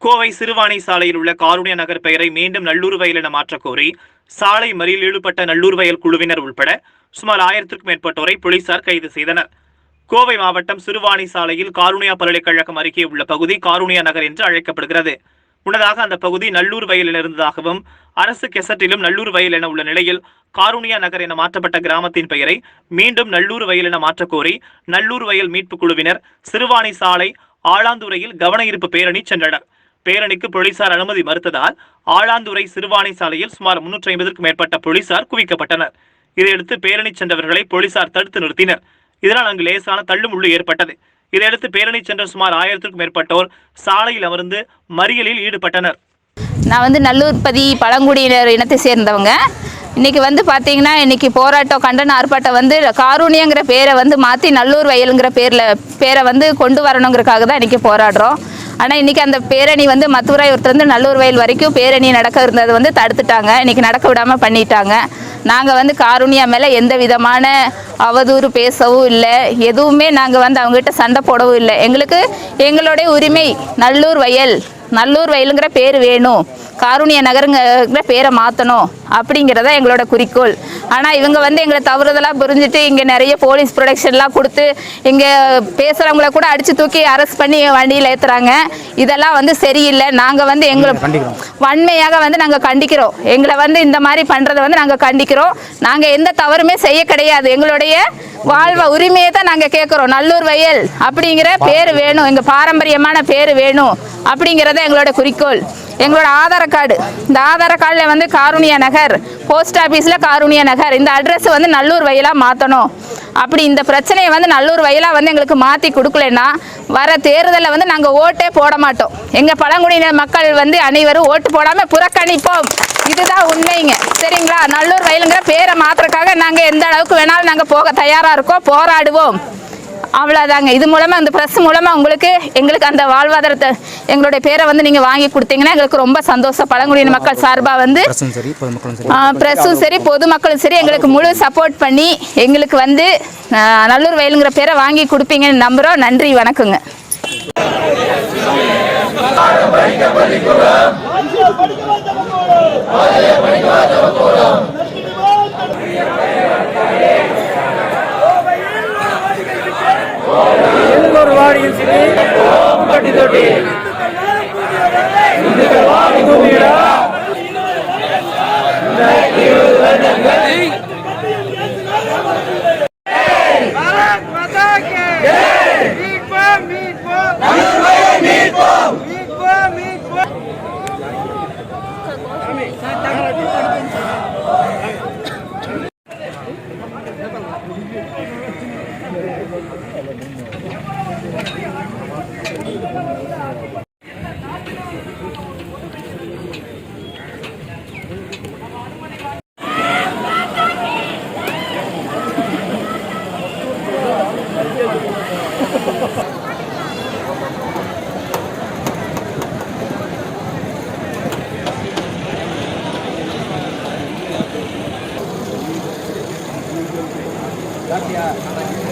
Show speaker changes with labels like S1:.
S1: கோவை சிறுவாணி சாலையில் உள்ள காருண்யா நகர் பெயரை மீண்டும் நல்லூர் வயல் என மாற்றக் கோரி சாலை மறியலில் ஈடுபட்ட நல்லூர் வயல் குழுவினர் உட்பட சுமார் 1000க்கும் மேற்பட்டோரை போலீசார் கைது செய்தனர். கோவை மாவட்டம் சிறுவாணி சாலையில் காருண்யா பல்கலைக்கழகம் அருகே உள்ள பகுதி காருண்யா நகர் என்று அழைக்கப்படுகிறது. முன்னதாக அந்த பகுதி நல்லூர் வயல் என இருந்ததாகவும் அரசு கெசட்டிலும் நல்லூர் வயல் என உள்ள நிலையில் காருண்யா நகர் என மாற்றப்பட்ட கிராமத்தின் பெயரை மீண்டும் நல்லூர் வயல் என மாற்றக் கோரி நல்லூர் வயல் மீட்பு குழுவினர் சிறுவாணி சாலை ஆளாந்துறையில் கவன ஈர்ப்பு பேரணி சென்றனர். பேரணிக்கு போலீசார் அனுமதி மறுத்ததால் ஆளாந்துறை சிறுவாணி சாலையில் சுமார் 350க்கும் மேற்பட்ட போலீசார் குவிக்கப்பட்டனர். இதையடுத்து பேரணி சென்றவர்களை போலீசார் தடுத்து நிறுத்தினர். இதனால் அங்கு லேசான தள்ளுமுள்ளு ஏற்பட்டது. இதையடுத்து பேரணி சென்ற சுமார் 1000க்கும் மேற்பட்டோர் சாலையில் அமர்ந்து மறியலில் ஈடுபட்டனர்.
S2: நான் நல்லூர் பழங்குடியினர் இனத்தை சேர்ந்தவங்க. இன்னைக்கு பார்த்தீங்கன்னா இன்னைக்கு போராட்டம் கண்டன ஆர்ப்பாட்டம் காருண்யங்கிற பேரை மாற்றி நல்லூர் வயலுங்கிற பேரை கொண்டு வரணுங்கிறதுக்காக தான் இன்னைக்கு போராடுறோம். ஆனால் இன்றைக்கி அந்த பேரணி மத்துவராயத்துலேருந்து நல்லூர் வயல் வரைக்கும் பேரணி நடக்க இருந்தது தடுத்துட்டாங்க. இன்றைக்கி நடக்க விடாமல் பண்ணிட்டாங்க. நாங்கள் காருண்யா மேலே எந்த விதமான அவதூறு பேசவும் இல்லை, எதுவுமே நாங்கள் அவங்ககிட்ட சண்டை போடவும் இல்லை. எங்களுக்கு எங்களுடைய உரிமை நல்லூர் வயலுங்கிற பேர் வேணும், காருண்யா நகருங்கிற பேரை மாற்றணும் அப்படிங்கிறத எங்களோட குறிக்கோள். ஆனால் இவங்க எங்களை தவறுதலாக புரிஞ்சுட்டு இங்கே நிறைய போலீஸ் ப்ரொடெக்ஷன்லாம் கொடுத்து இங்கே பேசுகிறவங்கள கூட அடித்து தூக்கி அரெஸ்ட் பண்ணி வண்டியில் ஏற்றுறாங்க. இதெல்லாம் சரியில்லை. நாங்கள் எங்களை வன்மையாக நாங்கள் கண்டிக்கிறோம். எங்களை இந்த மாதிரி பண்ணுறதை நாங்கள் கண்டிக்கிறோம். நாங்கள் எந்த தவறுமே செய்ய கிடையாது. எங்களுடைய வாழ்வ உரிமையை தான் நாங்கள் கேட்குறோம். நல்லூர் வயல் அப்படிங்கிற பேர் வேணும், எங்கள் பாரம்பரியமான பேர் வேணும் அப்படிங்கிறத எங்களோட குறிக்கோள். எங்களோட ஆதார் கார்டு, இந்த ஆதார் கார்டில் காருண்யா நகர், போஸ்ட் ஆஃபீஸில் காருண்யா நகர், இந்த அட்ரஸ் நல்லூர் வயலாக மாற்றணும். அப்படி இந்த பிரச்சனையை நல்லூர் வயலாக எங்களுக்கு மாற்றி கொடுக்கலன்னா வர தேர்தலில் நாங்கள் ஓட்டே போட மாட்டோம். எங்கள் பழங்குடியினர் மக்கள் அனைவரும் ஓட்டு போடாமல் புறக்கணிப்போம். இதுதான் உண்மைங்க, சரிங்களா? நல்லூர் வயலுங்கிற பேரை மாற்றுறதுக்காக நாங்கள் எந்த அளவுக்கு வேணாலும் நாங்கள் போக தயாராக இருக்கோம், போராடுவோம். அவ்வளோதாங்க. இது மூலமாக இந்த ப்ரெஸ் மூலமாக எங்களுக்கு அந்த வாழ்வாதாரத்தை எங்களுடைய பேரை நீங்கள் வாங்கி கொடுத்தீங்கன்னா எங்களுக்கு ரொம்ப சந்தோஷம். பழங்குடியின மக்கள் சார்பாக ப்ரெஸ்ஸும் சரி பொதுமக்களும் சரி எங்களுக்கு முழு சப்போர்ட் பண்ணி எங்களுக்கு நல்லூர் வயலுங்கிற பேரை வாங்கி கொடுப்பீங்கன்னு நம்புகிறோம். நன்றி, வணக்கங்க.
S3: Gracias.